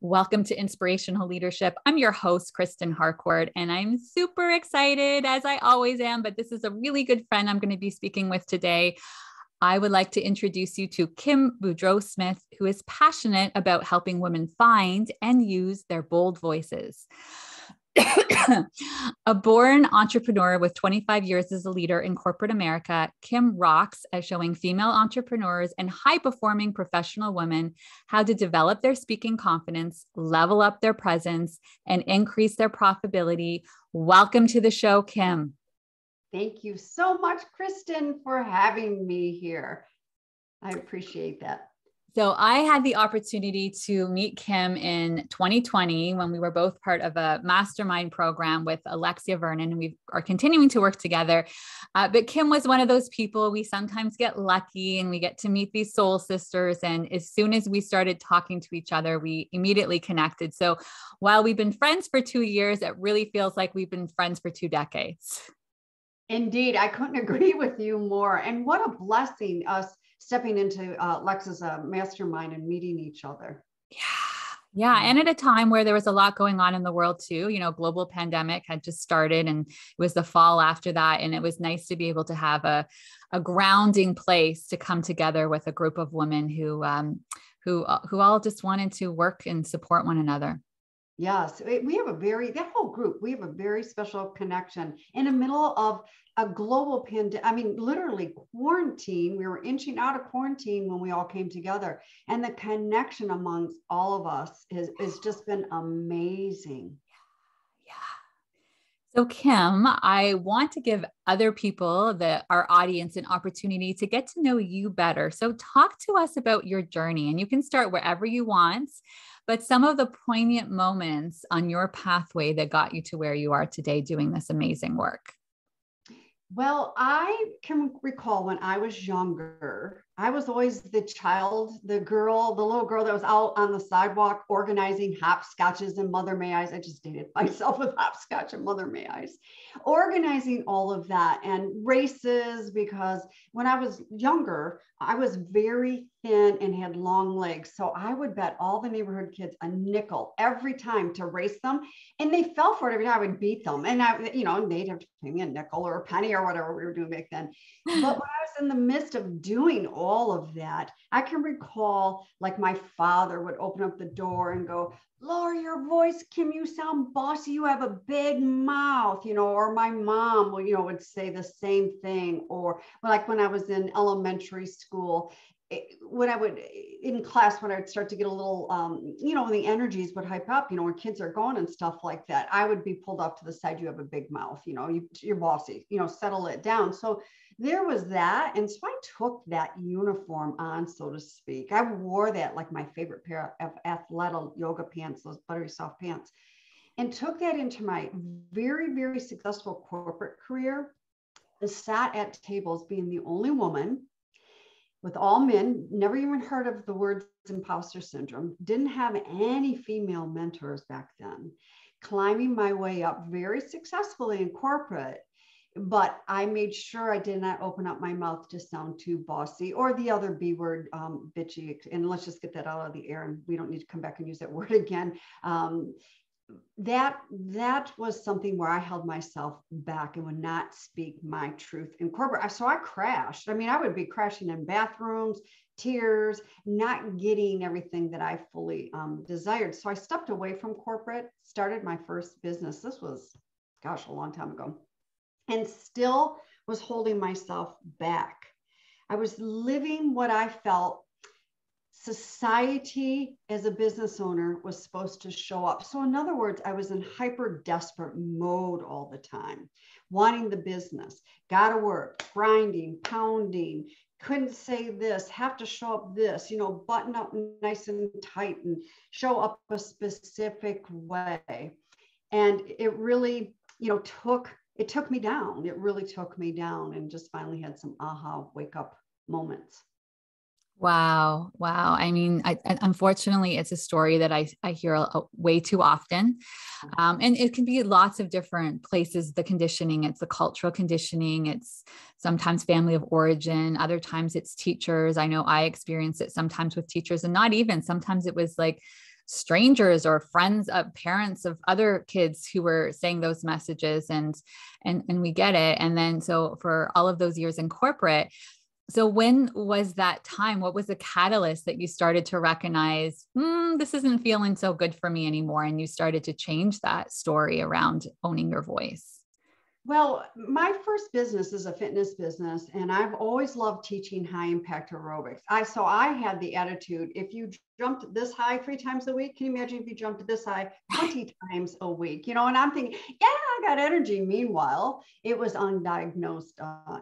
Welcome to Inspirational Leadership. I'm your host, Kristen Harcourt, and I'm super excited, as I always am, but this is a really good friend I'm going to be speaking with today. I would like to introduce you to Kim Boudreau Smith, who is passionate about helping women find and use their bold voices. A born entrepreneur with 25 years as a leader in corporate America, Kim rocks at showing female entrepreneurs and high-performing professional women how to develop their speaking confidence, level up their presence, and increase their profitability. Welcome to the show, Kim. Thank you so much, Kristen, for having me here. I appreciate that. So I had the opportunity to meet Kim in 2020 when we were both part of a mastermind program with Alexia Vernon, and we are continuing to work together. But Kim was one of those people, we sometimes get lucky and we get to meet these soul sisters. And as soon as we started talking to each other, we immediately connected. So while we've been friends for 2 years, it really feels like we've been friends for 2 decades. Indeed, I couldn't agree with you more. And what a blessing us stepping into Lex's mastermind and meeting each other. Yeah. And at a time where there was a lot going on in the world too, global pandemic had just started and it was the fall after that. And it was nice to be able to have a grounding place to come together with a group of women who all just wanted to work and support one another. Yes, we have that whole group, we have a very special connection in the middle of a global pandemic. I mean, literally quarantine. We were inching out of quarantine when we all came together, and the connection amongst all of us has just been amazing. Yeah. So Kim, I want to give other people, our audience, an opportunity to get to know you better. So talk to us about your journey, and you can start wherever you want, but some of the poignant moments on your pathway that got you to where you are today doing this amazing work. Well, I can recall when I was younger, I was always the child, the little girl that was out on the sidewalk organizing hopscotches and Mother May I's. I just dated myself with hopscotch and Mother May I's, organizing all of that and races, because when I was younger, I was very thin and had long legs. So I would bet all the neighborhood kids a nickel every time to race them. And they fell for it every time. I would beat them. And they'd have to pay me a nickel or a penny or whatever we were doing back then. But when I was in the midst of doing all of that, I can recall like my father would open up the door and go, "Lower your voice, Kim, you sound bossy. You have a big mouth," or my mom would say the same thing. Or like when I was in elementary school, when I would in class, when I would start to get a little, the energies would hype up, when kids are going and stuff like that, I would be pulled off to the side. "You have a big mouth, you're bossy, settle it down." So there was that. And so I took that uniform on, so to speak. I wore that like my favorite pair of Athleta yoga pants, those buttery soft pants, and took that into my very, very successful corporate career. I sat at tables being the only woman with all men, never even heard of the words imposter syndrome, didn't have any female mentors back then, climbing my way up very successfully in corporate. But I made sure I did not open up my mouth to sound too bossy or the other B word, bitchy. And let's just get that out of the air, and we don't need to come back and use that word again. That was something where I held myself back and would not speak my truth in corporate. So I crashed. I mean, I would be crashing in bathrooms, tears, not getting everything that I fully desired. So I stepped away from corporate, started my first business. This was, a long time ago, and still was holding myself back. I was living what I felt society as a business owner was supposed to show up. So in other words, I was in hyper desperate mode all the time, wanting the business, gotta work, grinding, pounding, couldn't say this, have to show up this, button up nice and tight and show up a specific way. And it really, it took me down. It really took me down, and just finally had some aha wake up moments. Wow. I mean, unfortunately, it's a story that I hear way too often. And it can be lots of different places, the conditioning, it's the cultural conditioning, it's sometimes family of origin, other times it's teachers. I know I experienced it sometimes with teachers, and not even, sometimes it was like strangers or friends of parents of other kids who were saying those messages, and we get it. And then, so for all of those years in corporate, so when was that time? What was the catalyst that you started to recognize, this isn't feeling so good for me anymore, and you started to change that story around owning your voice? Well, my first business is a fitness business, and I've always loved teaching high impact aerobics. So I had the attitude, if you jumped this high 3 times a week, can you imagine if you jumped this high 20 times a week? And I'm thinking, yeah, I got energy. Meanwhile, it was undiagnosed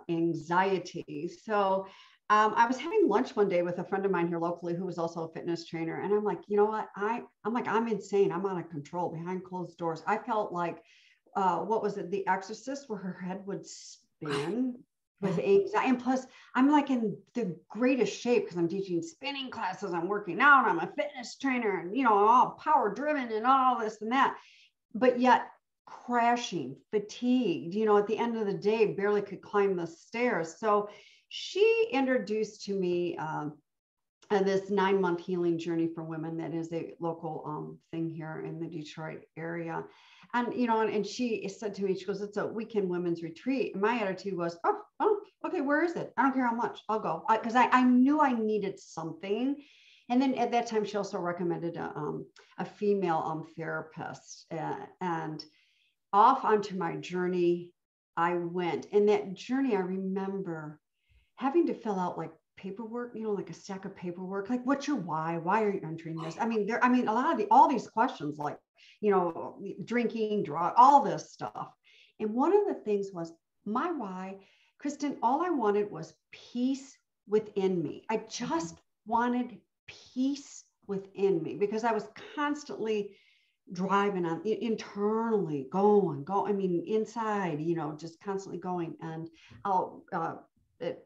anxiety. So I was having lunch one day with a friend of mine here locally who was also a fitness trainer. And I'm like, you know what? I'm insane. I'm out of control behind closed doors. I felt like, what was it? The Exorcist, where her head would spin with anxiety. And plus, I'm like in the greatest shape because I'm teaching spinning classes. I'm working out. I'm a fitness trainer, and all power driven and all this and that. But yet, crashing, fatigued. At the end of the day, barely could climb the stairs. So she introduced to me this 9-month healing journey for women that is a local thing here in the Detroit area. And, and she said to me, she goes, it's a weekend women's retreat. And my attitude was, oh, okay, where is it? I don't care how much, I'll go. Because I knew I needed something. And then at that time, she also recommended a female therapist. And off onto my journey, I went. And that journey, I remember having to fill out like paperwork, like a stack of paperwork, like what's your why? Why are you entering this? I mean, a lot of all these questions, like, drinking, drug, all this stuff. And one of the things was my why, Kristen, all I wanted was peace within me. I just wanted peace within me because I was constantly driving on internally going, I mean, inside, just constantly going. And I'll,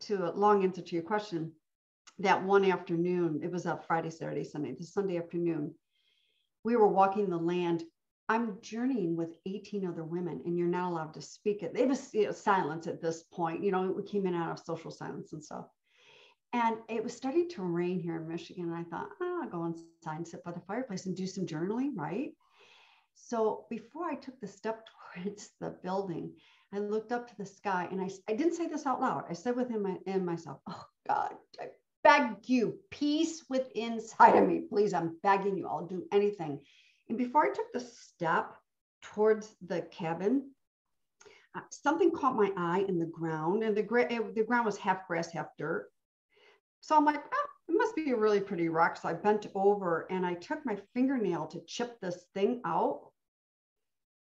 to a long answer to your question, that one afternoon, it was a Friday, Saturday, Sunday, the Sunday afternoon, we were walking the land. I'm journeying with 18 other women, and you're not allowed to speak. It was silence at this point. We came in out of social silence and stuff. And it was starting to rain here in Michigan. And I thought, I'll go inside and sit by the fireplace and do some journaling, right? So before I took the step towards the building, I looked up to the sky, and I didn't say this out loud. I said within myself, oh God, I beg you, peace within inside of me. Please, I'm begging you, I'll do anything. And before I took the step towards the cabin, something caught my eye in the ground, and the ground was half grass, half dirt. So I'm like, it must be a really pretty rock. So I bent over and I took my fingernail to chip this thing out,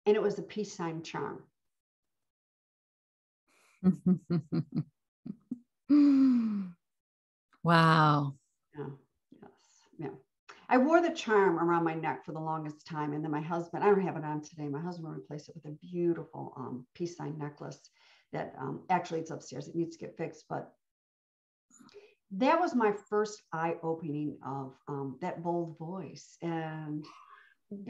and it was a peace sign charm. Wow. Yeah. Yes. Yeah. I wore the charm around my neck for the longest time. And then my husband, I don't have it on today. My husband replaced it with a beautiful peace sign necklace that actually it's upstairs. It needs to get fixed. But that was my first eye opening of that bold voice and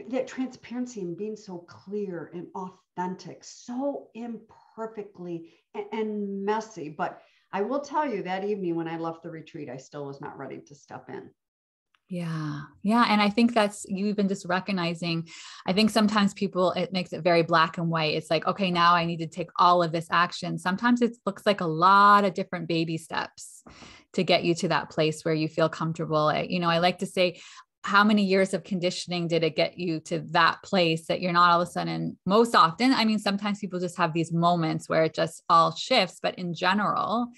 that transparency and being so clear and authentic, so imperfectly and messy. But I will tell you that evening when I left the retreat, I still was not ready to step in. Yeah. Yeah. And I think that's you even just recognizing, I think sometimes it makes it very black and white. It's like, okay, now I need to take all of this action. Sometimes it looks like a lot of different baby steps to get you to that place where you feel comfortable. I like to say, how many years of conditioning did it get you to that place that you're not all of a sudden, most often, I mean, sometimes people just have these moments where it just all shifts, but in general,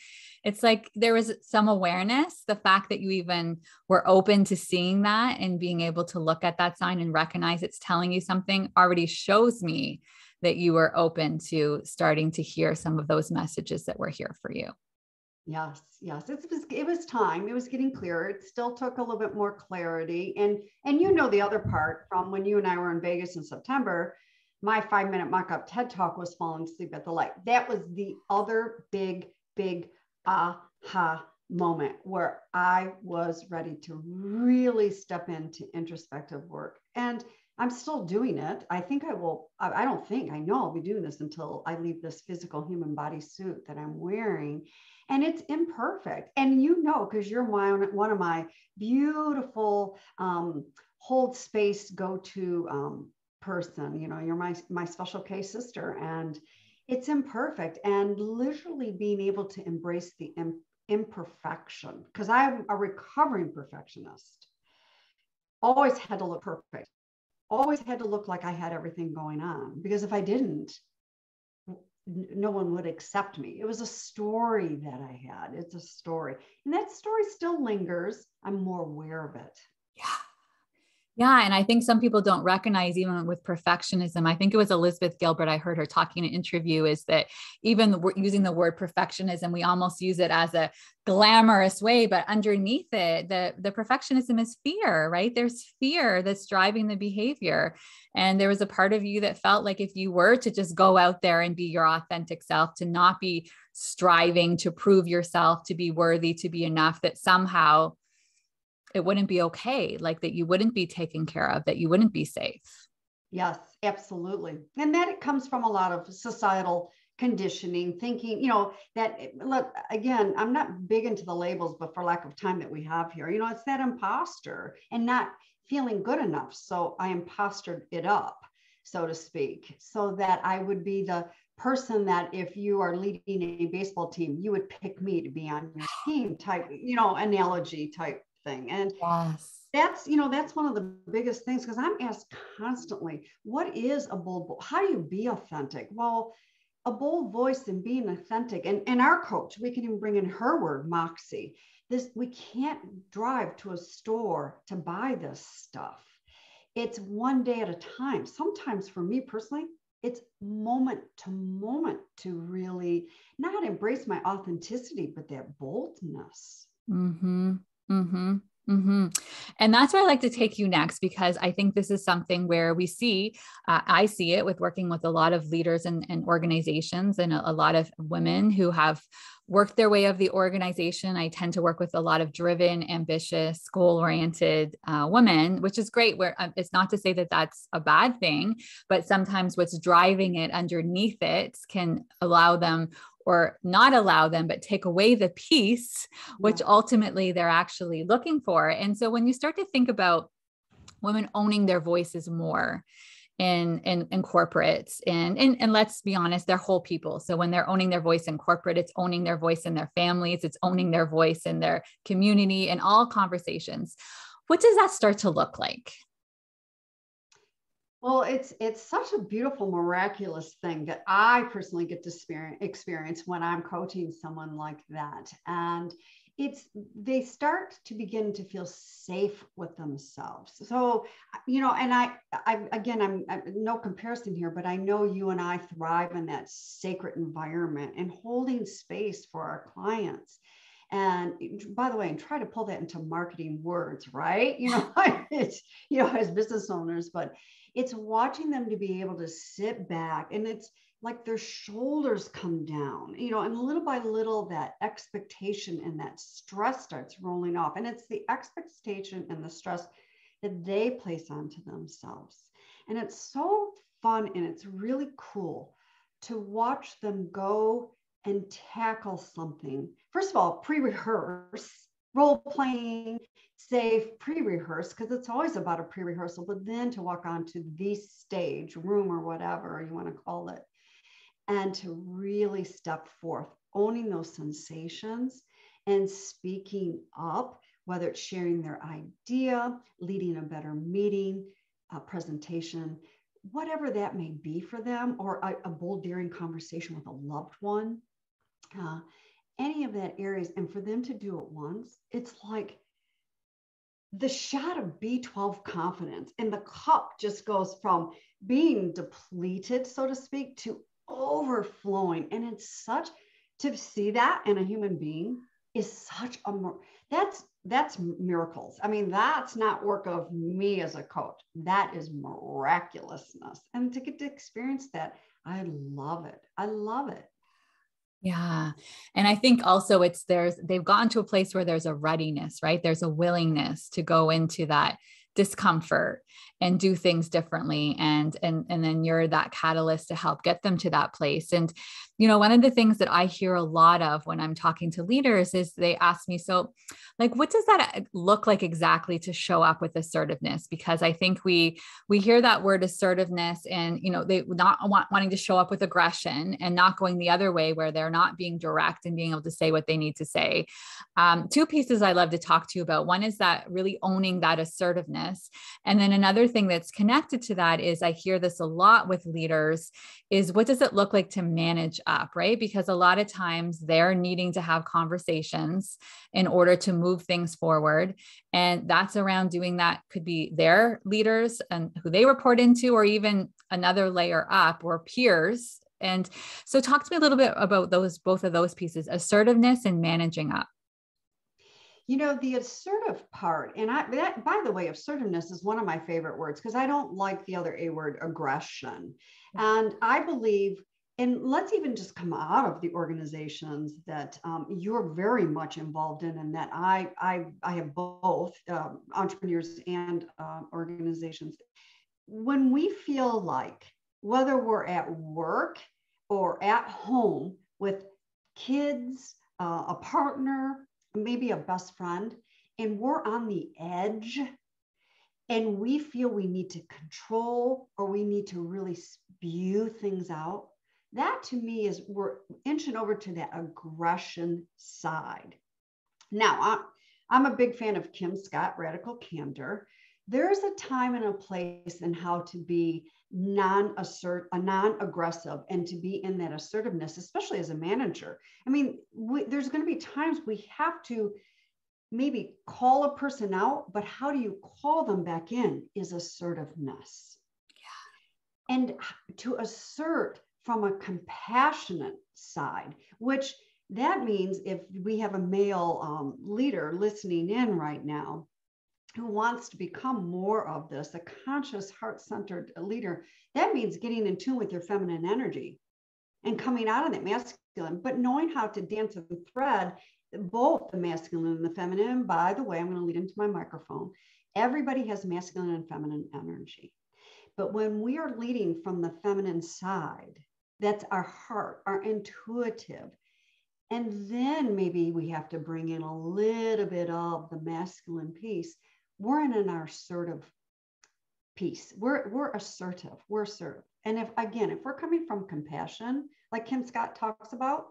it's like there was some awareness, the fact that you even were open to seeing that and being able to look at that sign and recognize it's telling you something already shows me that you were open to starting to hear some of those messages that were here for you. Yes. It was time. It was getting clearer. It still took a little bit more clarity. And the other part from when you and I were in Vegas in September, my 5-minute mock-up TED Talk was falling asleep at the light. That was the other big aha moment where I was ready to really step into introspective work. And I'm still doing it. I think I will. I don't think, I know I'll be doing this until I leave this physical human body suit that I'm wearing. And it's imperfect. And because you're one of my beautiful hold space go-to person. You're my special case sister, and it's imperfect. And literally being able to embrace the imperfection, because I'm a recovering perfectionist. Always had to look perfect, always had to look like I had everything going on, because if I didn't, no one would accept me. It was a story that I had. It's a story. And that story still lingers. I'm more aware of it. Yeah. Yeah. And I think some people don't recognize, even with perfectionism, I think it was Elizabeth Gilbert, I heard her talking in an interview, is that even using the word perfectionism, we almost use it as a glamorous way, but underneath it, the perfectionism is fear, right? There's fear that's driving the behavior. And there was a part of you that felt like if you were to just go out there and be your authentic self, to not be striving to prove yourself, to be worthy, to be enough, that somehow it wouldn't be okay, like that you wouldn't be taken care of, that you wouldn't be safe. Yes, absolutely. And that it comes from a lot of societal conditioning, thinking, that, look, again, I'm not big into the labels, but for lack of time that we have here, it's that imposter and not feeling good enough. So I impostered it up, so to speak, so that I would be the person that if you are leading a baseball team, you would pick me to be on your team type, analogy type thing. And Yes. that's one of the biggest things, because I'm asked constantly, what is a bold, how do you be authentic? Well, a bold voice and being authentic, and our coach, we can even bring in her word, moxie. We can't drive to a store to buy this stuff. It's one day at a time. Sometimes for me personally, it's moment to moment to really not embrace my authenticity, but that boldness. Mm-hmm. Mm-hmm. Mm-hmm. And that's where I'd like to take you next, because I think this is something where we see, I see it with working with a lot of leaders and organizations, and a lot of women who have worked their way of the organization. I tend to work with a lot of driven, ambitious, goal-oriented women, which is great. Where it's not to say that that's a bad thing, but sometimes what's driving it underneath it can allow them, or not allow them, but take away the peace, which ultimately they're actually looking for. And so when you start to think about women owning their voices more in corporates, and let's be honest, they're whole people. So when they're owning their voice in corporate, it's owning their voice in their families, it's owning their voice in their community, and all conversations. What does that start to look like? Well, it's such a beautiful, miraculous thing that I personally get to experience when I'm coaching someone like that. And they start to begin to feel safe with themselves. So, and I again, I'm no comparison here, but I know you and I thrive in that sacred environment and holding space for our clients. And by the way, and try to pull that into marketing words, right? It's, as business owners, but it's watching them to be able to sit back, and it's like their shoulders come down, and little by little that expectation and that stress starts rolling off. And it's the expectation and the stress that they place onto themselves. And it's so fun, and it's really cool to watch them go and tackle something. First of all, pre-rehearse, role playing, safe, pre-rehearse, because it's always about a pre-rehearsal, but then to walk onto the stage, room, or whatever you want to call it, and to really step forth, owning those sensations and speaking up, whether it's sharing their idea, leading a better meeting, a presentation, whatever that may be for them, or a bold, daring conversation with a loved one, any of that areas. And for them to do it once, it's like the shot of B12 confidence, and the cup just goes from being depleted, so to speak, to overflowing. And it's such, to see that in a human being is such a, that's miracles. I mean, that's not work of me as a coach. That is miraculousness. And to get to experience that, I love it. I love it. Yeah. And I think also they've gotten to a place where there's a readiness, right? There's a willingness to go into that discomfort and do things differently. And then you're that catalyst to help get them to that place. And, one of the things that I hear a lot of when I'm talking to leaders is they ask me, so like, what does that look like exactly to show up with assertiveness? Because I think we hear that word assertiveness and, they not wanting to show up with aggression and not going the other way where they're not being direct and being able to say what they need to say. Two pieces I love to talk to you about. One is that really owning that assertiveness. And then another thing that's connected to that is I hear this a lot with leaders is what does it look like to manage up, right? Because a lot of times they're needing to have conversations in order to move things forward. And that's around doing that could be their leaders and who they report into, or even another layer up or peers. And so talk to me a little bit about both of those pieces, assertiveness and managing up. The assertive part, and by the way, assertiveness is one of my favorite words because I don't like the other A word, aggression. And I believe, and let's even just come out of the organizations that you're very much involved in, and that I have both entrepreneurs and organizations. When we feel like, whether we're at work or at home with kids, a partner, maybe a best friend, and we're on the edge and we feel we need to control or we need to really spew things out, that to me is we're inching over to that aggression side. Now, I'm a big fan of Kim Scott, Radical Candor. There's a time and a place in how to be non-aggressive and to be in that assertiveness, especially as a manager. I mean, there's going to be times we have to maybe call a person out, but how do you call them back in is assertiveness. Yeah. And to assert from a compassionate side, which that means if we have a male leader listening in right now, who wants to become more of this, a conscious, heart-centered leader, that means getting in tune with your feminine energy and coming out of that masculine, but knowing how to dance and thread both the masculine and the feminine. By the way, I'm going to lead into my microphone. Everybody has masculine and feminine energy. But when we are leading from the feminine side, that's our heart, our intuitive. And then maybe we have to bring in a little bit of the masculine piece. We're in an assertive piece. We're assertive. We're assertive. And if we're coming from compassion, like Kim Scott talks about,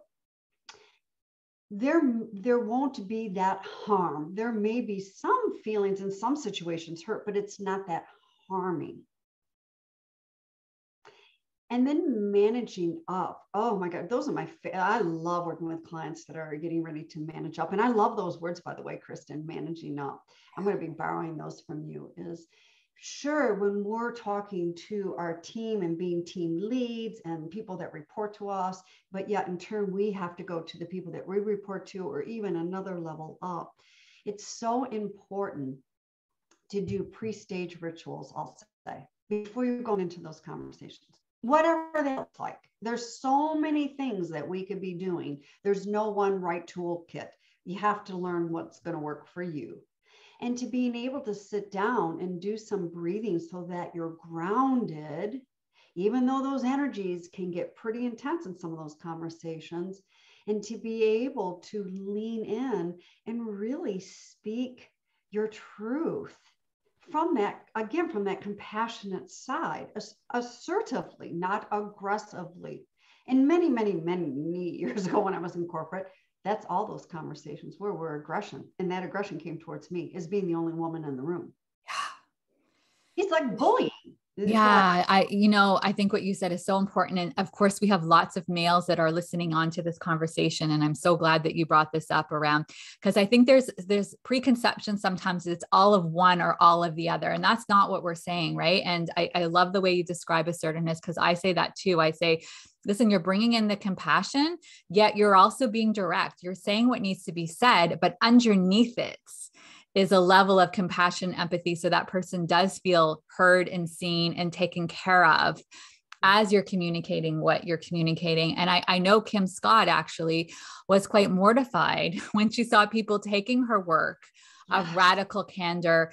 there won't be that harm. There may be some feelings in some situations hurt, but it's not that harming. And then managing up. Oh my God, those are I love working with clients that are getting ready to manage up. And I love those words, by the way, Kristen, managing up. I'm going to be borrowing those from you. Is sure, when we're talking to our team and being team leads and people that report to us, but yet in turn, we have to go to the people that we report to, or even another level up. It's so important to do pre-stage rituals, I'll say, before you're going into those conversations. Whatever that looks like. There's so many things that we could be doing. There's no one right toolkit. You have to learn what's going to work for you. And to being able to sit down and do some breathing so that you're grounded, even though those energies can get pretty intense in some of those conversations, and to be able to lean in and really speak your truth. From that compassionate side, assertively, not aggressively. And many, many, many years ago when I was in corporate, that's all those conversations were aggression. And that aggression came towards me as being the only woman in the room. Yeah. It's like bullying. Yeah, I think what you said is so important. And of course, we have lots of males that are listening on to this conversation. And I'm so glad that you brought this up around, because I think there's preconception. Sometimes it's all of one or all of the other. And that's not what we're saying, right? And I love the way you describe assertiveness, because I say that too. I say, listen, you're bringing in the compassion, yet you're also being direct. You're saying what needs to be said, but underneath it is a level of compassion, empathy. So that person does feel heard and seen and taken care of as you're communicating what you're communicating. And I know Kim Scott actually was quite mortified when she saw people taking her work of radical candor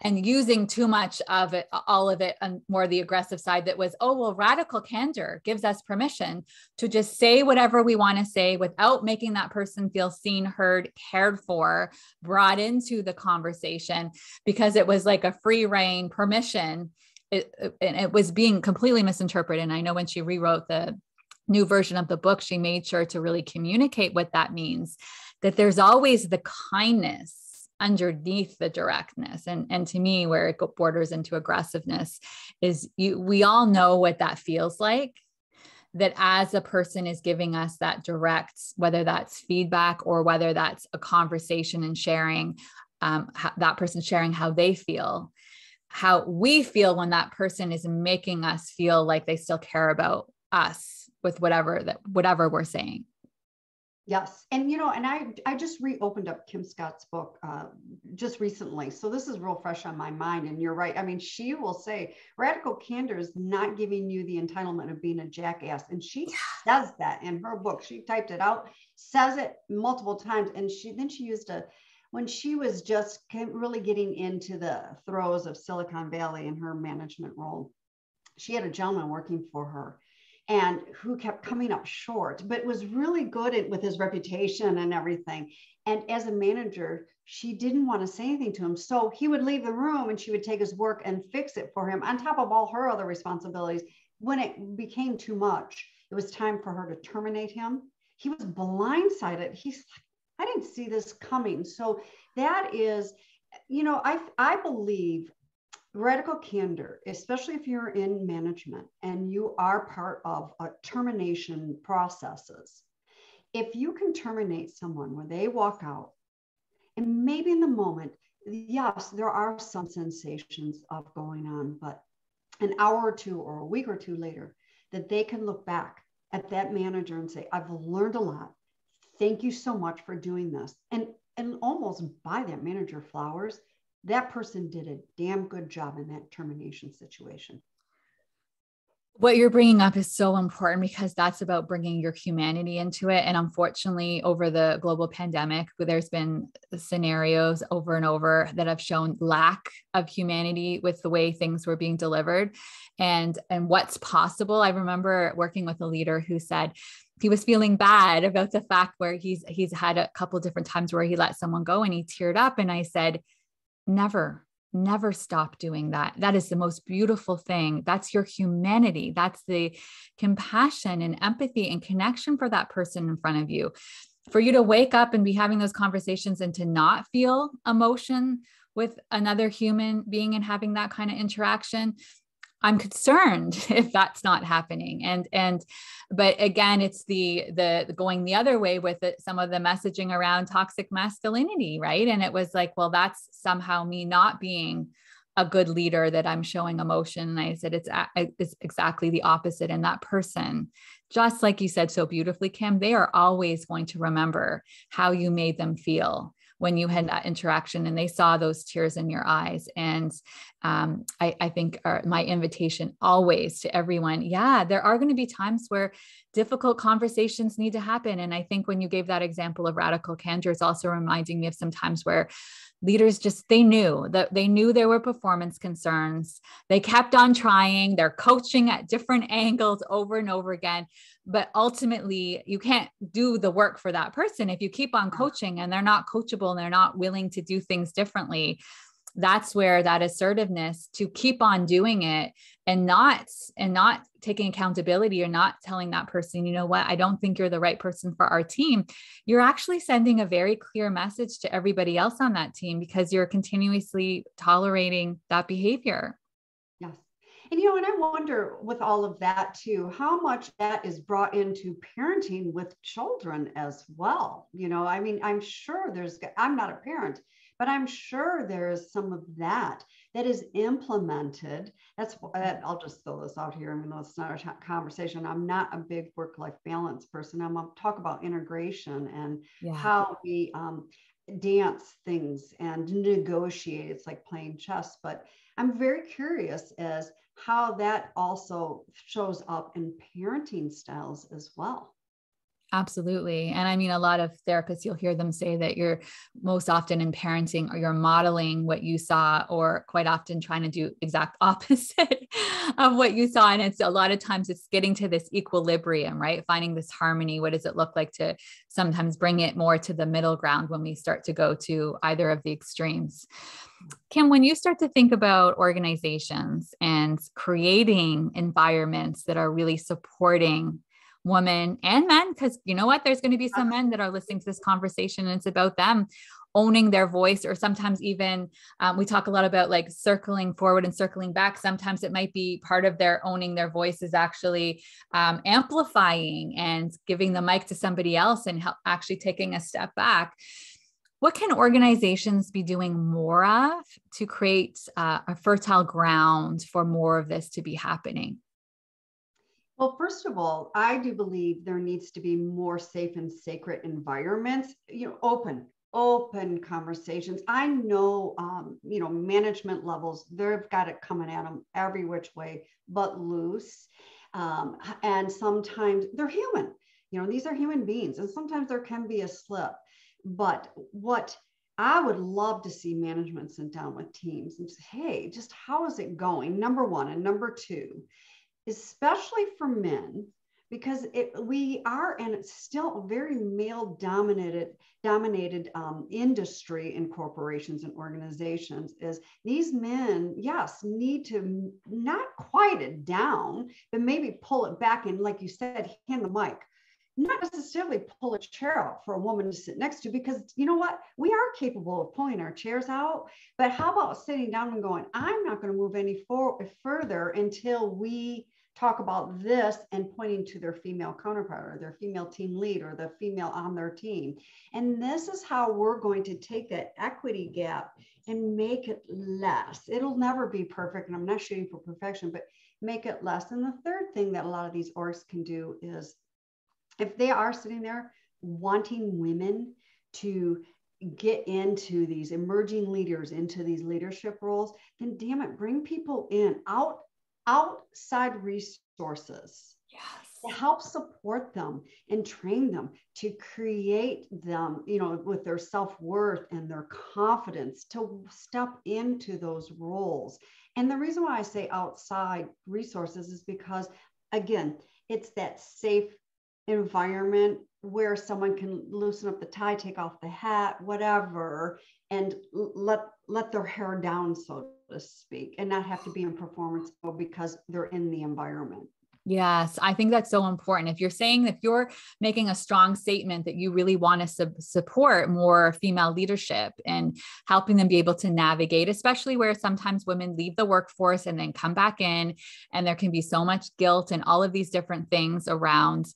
and using too much of it, all of it, and more the aggressive side that was, oh, well, radical candor gives us permission to just say whatever we want to say without making that person feel seen, heard, cared for, brought into the conversation, because it was like a free reign permission. It was being completely misinterpreted. And I know when she rewrote the new version of the book, she made sure to really communicate what that means, that there's always the kindness underneath the directness. And to me, where it borders into aggressiveness is we all know what that feels like, that as a person is giving us that direct, whether that's feedback or whether that's a conversation and sharing, that person sharing how they feel, how we feel when that person is making us feel like they still care about us with whatever we're saying. Yes. And, and I just reopened up Kim Scott's book just recently. So this is real fresh on my mind. And you're right. I mean, she will say radical candor is not giving you the entitlement of being a jackass. And she says that in her book. She typed it out, says it multiple times. And she used when she was just really getting into the throes of Silicon Valley in her management role, she had a gentleman working for her and who kept coming up short, but was really good with his reputation and everything. And as a manager, she didn't want to say anything to him. So he would leave the room and she would take his work and fix it for him on top of all her other responsibilities. When it became too much, it was time for her to terminate him. He was blindsided. He's like, I didn't see this coming. So that is, I believe radical candor, especially if you're in management and you are part of termination processes. If you can terminate someone when they walk out, and maybe in the moment, yes, there are some sensations of going on, but an hour or two or a week or two later, that they can look back at that manager and say, I've learned a lot. Thank you so much for doing this. And almost buy that manager flowers. That person did a damn good job in that termination situation. What you're bringing up is so important, because that's about bringing your humanity into it. And unfortunately, over the global pandemic, there's been scenarios over and over that have shown lack of humanity with the way things were being delivered and what's possible. I remember working with a leader who said he was feeling bad about the fact where he's had a couple of different times where he let someone go and he teared up. And I said, never stop doing that. That is the most beautiful thing. That's your humanity. That's the compassion and empathy and connection for that person in front of you. For you to wake up and be having those conversations and to not feel emotion with another human being and having that kind of interaction, I'm concerned if that's not happening. But again, it's the going the other way with it, some of the messaging around toxic masculinity, right? And it was like, well, that's somehow me not being a good leader, that I'm showing emotion. And I said, it's exactly the opposite. And that person, just like you said so beautifully, Kim, they are always going to remember how you made them feel when you had that interaction and they saw those tears in your eyes. And I think my invitation always to everyone, there are going to be times where difficult conversations need to happen. And I think when you gave that example of radical candor, it's also reminding me of some times where leaders they knew there were performance concerns. They kept on trying, they're coaching at different angles over and over again. But ultimately, you can't do the work for that person if you keep on coaching and they're not coachable and they're not willing to do things differently. That's where that assertiveness to keep on doing it and not taking accountability or not telling that person, you know what, I don't think you're the right person for our team. You're actually sending a very clear message to everybody else on that team because you're continuously tolerating that behavior. Yes. And, and I wonder with all of that too, how much that is brought into parenting with children as well. I mean, I'm sure I'm not a parent, but I'm sure there is some of that is implemented. I'll just throw this out here. I mean, it's not a conversation. I'm not a big work-life balance person. I'm going to talk about integration and how we dance things and negotiate. It's like playing chess, but I'm very curious as how that also shows up in parenting styles as well. Absolutely. And I mean, a lot of therapists, you'll hear them say that you're most often in parenting or you're modeling what you saw, or quite often trying to do exact opposite of what you saw. And it's a lot of times it's getting to this equilibrium, right? Finding this harmony. What does it look like to sometimes bring it more to the middle ground when we start to go to either of the extremes? Kim, when you start to think about organizations and creating environments that are really supporting women and men, because you know what, there's going to be some men that are listening to this conversation and it's about them owning their voice, or sometimes even we talk a lot about like circling forward and circling back. Sometimes it might be part of their owning their voice is actually amplifying and giving the mic to somebody else and actually taking a step back. What can organizations be doing more of to create a fertile ground for more of this to be happening? Well, first of all, I do believe there needs to be more safe and sacred environments, open conversations. I know, management levels, they've got it coming at them every which way, but loose. And sometimes they're human, these are human beings, and sometimes there can be a slip. But what I would love to see management sit down with teams and say, hey, just how is it going? Number one. And number two, especially for men, because we are, and it's still a very male dominated industry in corporations and organizations, is these men, yes, need to not quiet it down, but maybe pull it back and, like you said, hand the mic. Not necessarily pull a chair out for a woman to sit next to, because you know what? We are capable of pulling our chairs out, but how about sitting down and going, I'm not going to move any further until we talk about this, and pointing to their female counterpart or their female team lead or the female on their team. And this is how we're going to take that equity gap and make it less. It'll never be perfect, and I'm not shooting for perfection, but make it less. And the third thing that a lot of these orgs can do is, if they are sitting there wanting women to get into these emerging leaders, into these leadership roles, then damn it, bring people in outside resources. Yes. To help support them and train them, to create them, with their self-worth and their confidence to step into those roles. And the reason why I say outside resources is because, again, it's that safe environment where someone can loosen up the tie, take off the hat, whatever, and let their hair down, so to speak, and not have to be in performance mode because they're in the environment. Yes, I think that's so important. If you're making a strong statement that you really want to support more female leadership and helping them be able to navigate, especially where sometimes women leave the workforce and then come back in, and there can be so much guilt and all of these different things around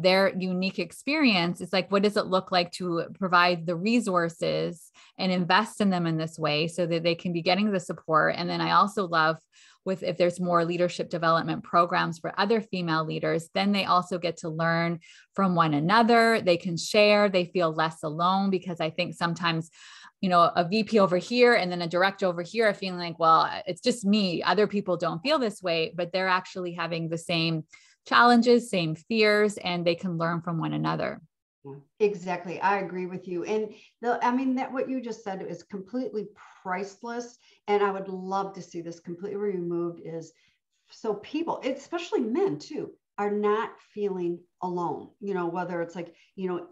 their unique experience. It's like, what does it look like to provide the resources and invest in them in this way so that they can be getting the support? And then I also love if there's more leadership development programs for other female leaders, then they also get to learn from one another. They can share, they feel less alone, because I think sometimes, a VP over here and then a director over here are feeling like, well, it's just me. Other people don't feel this way, but they're actually having the same challenges, same fears, and they can learn from one another. Yeah, exactly. I agree with you. And that what you just said is completely priceless. And I would love to see this completely removed, is so people, especially men too, are not feeling alone, whether it's like,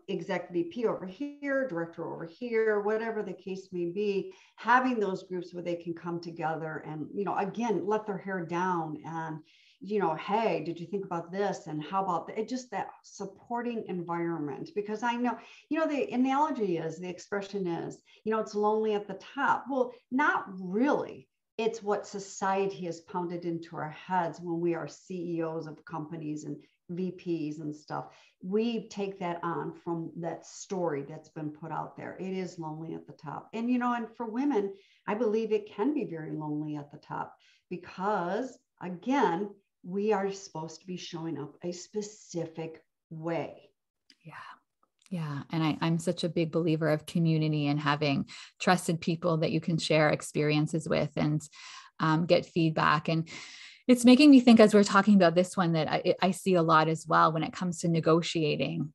exec VP over here, director over here, whatever the case may be, having those groups where they can come together and, again, let their hair down and, hey, did you think about this? And how about that? Just that supporting environment, because I know, the analogy is, the expression is, it's lonely at the top. Well, not really. It's what society has pounded into our heads when we are CEOs of companies and VPs and stuff. We take that on from that story that's been put out there. It is lonely at the top. And, and for women, I believe it can be very lonely at the top because, again, we are supposed to be showing up a specific way. Yeah. Yeah. And I'm such a big believer of community and having trusted people that you can share experiences with and get feedback. And it's making me think, as we're talking about this one, that I see a lot as well when it comes to negotiating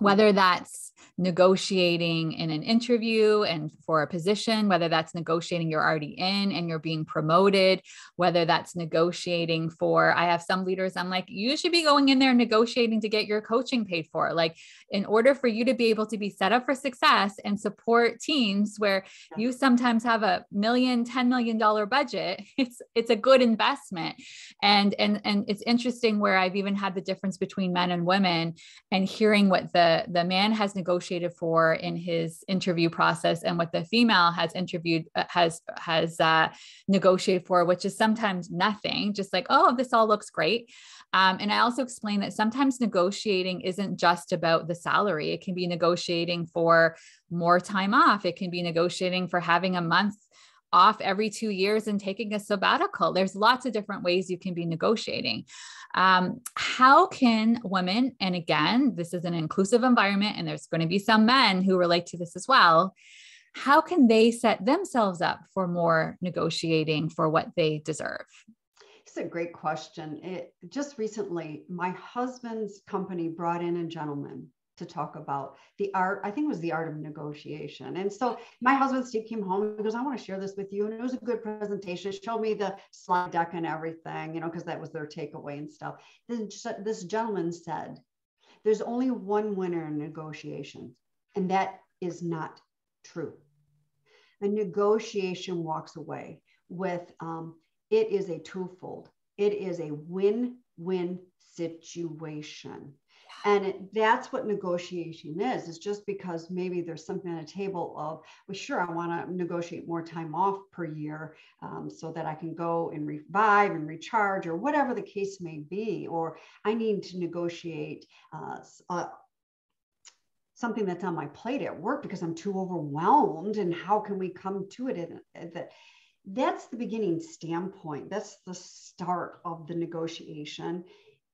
whether that's negotiating in an interview and for a position, whether that's negotiating you're already in and you're being promoted, whether that's negotiating for, I have some leaders, I'm like, you should be going in there negotiating to get your coaching paid for. Like, in order for you to be able to be set up for success and support teams where you sometimes have $10 million budget, it's a good investment. And it's interesting where I've even had the difference between men and women, and hearing what the man has negotiated for in his interview process and what the female has negotiated for, which is sometimes nothing, just like, oh, this all looks great. And I also explained that sometimes negotiating isn't just about the salary. It can be negotiating for more time off. It can be negotiating for having a month off every 2 years and taking a sabbatical. There's lots of different ways you can be negotiating. How can women, and again, this is an inclusive environment and there's going to be some men who relate to this as well, how can they set themselves up for more negotiating for what they deserve? It's a great question. Just recently, my husband's company brought in a gentleman to talk about the art, I think it was the art of negotiation. And so my husband, Steve, came home and goes, I want to share this with you. And it was a good presentation. It showed me the slide deck and everything, because that was their takeaway and stuff. This gentleman said, there's only one winner in negotiations, and that is not true. A negotiation walks away with, it is a twofold. It is a win-win situation. And that's what negotiation is. It's just because maybe there's something on the table of, well, sure, I want to negotiate more time off per year so that I can go and revive and recharge, or whatever the case may be. Or I need to negotiate something that's on my plate at work because I'm too overwhelmed. And how can we come to it? That's the beginning standpoint. That's the start of the negotiation.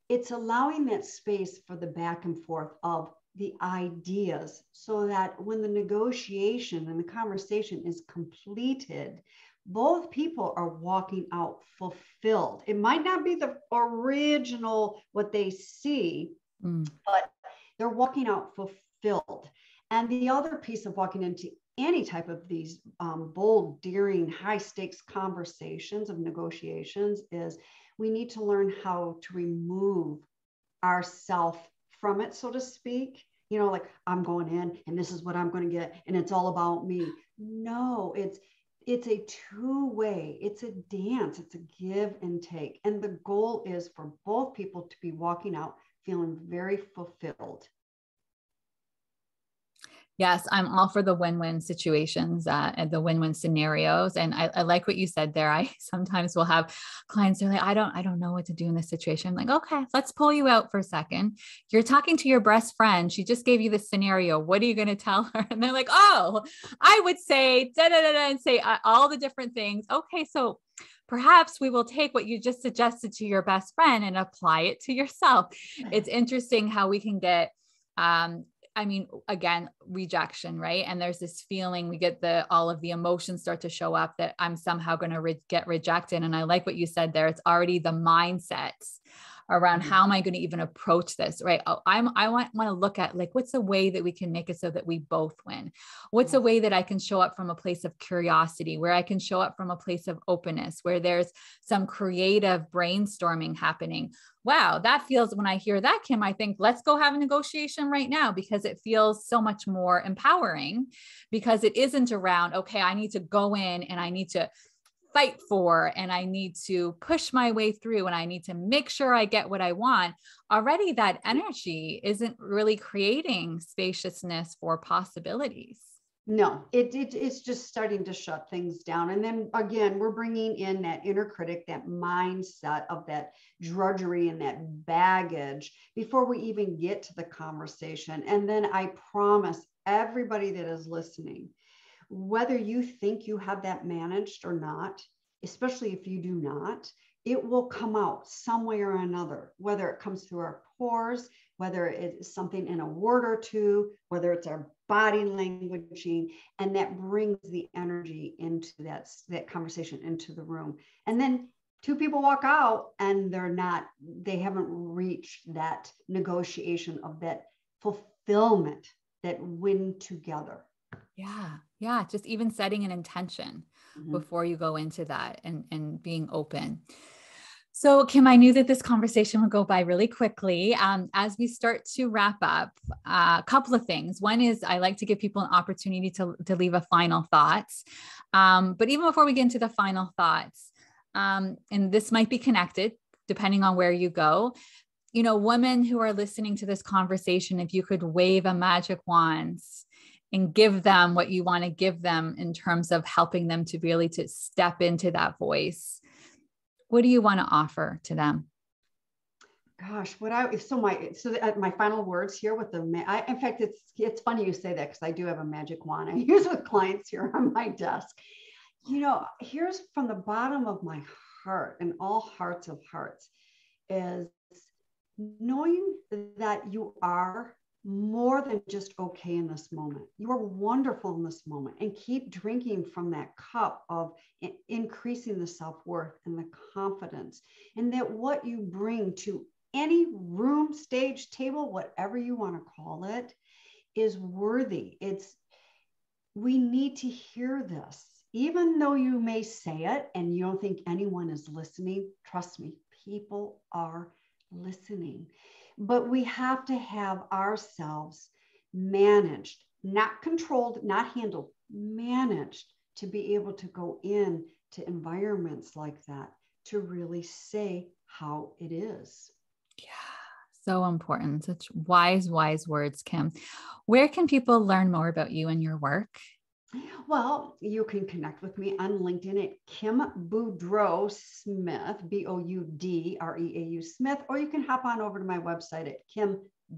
It's allowing that space for the back and forth of the ideas, so that when the negotiation and the conversation is completed, both people are walking out fulfilled. It might not be the original what they see, but they're walking out fulfilled. And the other piece of walking into any type of these bold, daring, high stakes conversations of negotiations is we need to learn how to remove ourself from it, so to speak. Like, I'm going in and this is what I'm going to get, and it's all about me. No, it's a two-way, it's a dance, it's a give and take. And the goal is for both people to be walking out feeling very fulfilled. Yes, I'm all for the win-win situations and the win-win scenarios. And I like what you said there. I sometimes will have clients who are like, I don't know what to do in this situation. I'm like, okay, let's pull you out for a second. You're talking to your best friend. She just gave you this scenario. What are you going to tell her? And they're like, oh, I would say da da da da, and say all the different things. Okay, so perhaps we will take what you just suggested to your best friend and apply it to yourself. It's interesting how we can get again, rejection, right? And there's this feeling, we get all of the emotions start to show up that I'm somehow going to get rejected. And I like what you said there. It's already the mindsets around how am I going to even approach this, right? I want to look at, like, what's a way that we can make it so that we both win? What's a way that I can show up from a place of curiosity, where I can show up from a place of openness, where there's some creative brainstorming happening? Wow, that feels, when I hear that, Kim, I think let's go have a negotiation right now, because it feels so much more empowering, because it isn't around, okay, I need to go in and I need to fight for, and I need to push my way through, and I need to make sure I get what I want. Already that energy isn't really creating spaciousness for possibilities. No, it's just starting to shut things down. And then again, we're bringing in that inner critic, that mindset of that drudgery and that baggage before we even get to the conversation. And then I promise everybody that is listening, whether you think you have that managed or not, especially if you do not, it will come out some way or another, whether it comes through our pores, whether it's something in a word or two, whether it's our body languaging, and that brings the energy into that conversation, into the room. And then two people walk out and they haven't reached that negotiation of that fulfillment fulfillment that win together. Yeah. Yeah. Just even setting an intention before you go into that and being open. So, Kim, I knew that this conversation would go by really quickly. As we start to wrap up, a couple of things. One is I like to give people an opportunity to leave a final thoughts. But even before we get into the final thoughts, and this might be connected depending on where you go, women who are listening to this conversation, if you could wave a magic wand and give them what you want to give them in terms of helping them to really to step into that voice, what do you want to offer to them? Gosh, my final words here with in fact, it's funny you say that because I do have a magic wand I use with clients here on my desk. Here's from the bottom of my heart and all hearts of hearts is knowing that you are more than just okay in this moment. You are wonderful in this moment, and keep drinking from that cup of increasing the self-worth and the confidence, and that what you bring to any room, stage, table, whatever you want to call it, is worthy. We need to hear this. Even though you may say it and you don't think anyone is listening, trust me, people are listening. But we have to have ourselves managed, not controlled, not handled, managed to be able to go in to environments like that to really say how it is. Yeah, so important. Such wise, wise words, Kim. Where can people learn more about you and your work? Well, you can connect with me on LinkedIn at Kim Boudreau Smith, Boudreau Smith, or you can hop on over to my website at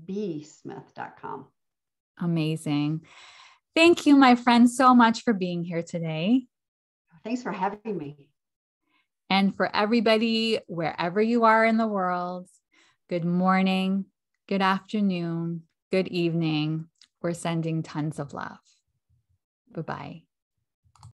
kimbsmith.com. Amazing. Thank you, my friend, so much for being here today. Thanks for having me. And for everybody, wherever you are in the world, good morning, good afternoon, good evening. We're sending tons of love. Bye-bye.